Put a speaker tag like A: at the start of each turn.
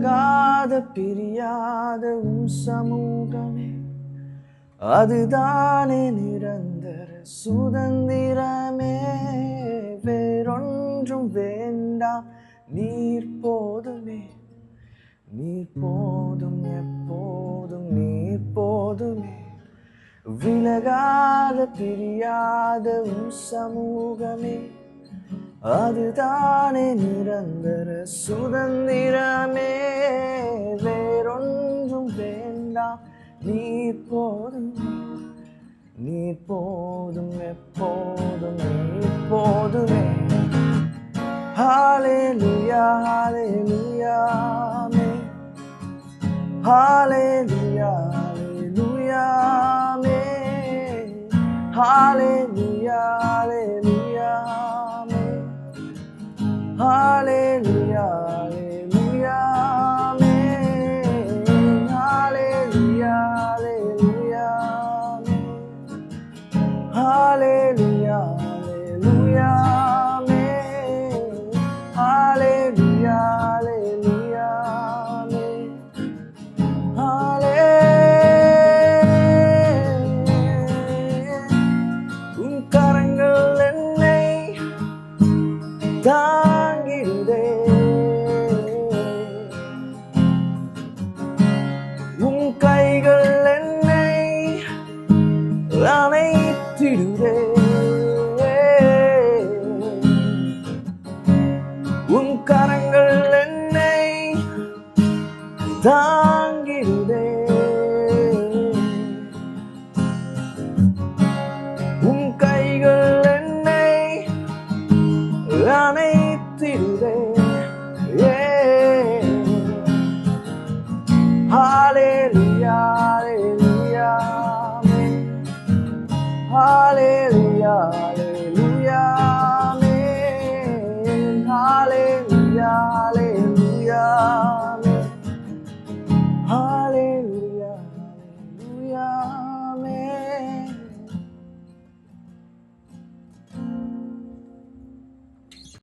A: விலகாத பிரியாத உம் சமூகமே, அதுதானே நிரந்தர சுதந்திரமே. வேறொன்றும் வேண்டாம், நீர் போதுமே, நீர் போதும், எப்போதும் நீர் போதுமே. விலகாத பிரியாத உம் சமூகமே, அதுதானே நிரந்தர சுதந்திரமே. வேறொன்றும் வேண்டாம், நீர் போதும், நீர் போதும், எப்போதும் நீர் போதுமே. ஹல்லேலூயா ஹல்லேலூயா ஆமென். ஹல்லேலூயா ஹல்லேலூயா ஆமென். ஹல்லேலூயா ஹல்லேலூயா ஆமென். ஹல்லேலூயா ஹல்லேலூயா ஆமென். ஹல்லேலூயா ஹல்லேலூயா ஆமென். ஹல்லேலூயா ஹல்லேலூயா ஆமென். ஹல்லேலூயா ஹல்லேலூயா ஆமென். உம் கரங்கள் என்னை தாங்கிடுதே, உம் கைகள் என்னை அணைத்திடுதே. உம் கரங்கள் என்னை தாங்கிடுதே, உம் கைகள் என்னை அணைத்திடுதே. ஹல்லேலூயா ஹல்லேலூயா ஆமென். ஹல்லேலூயா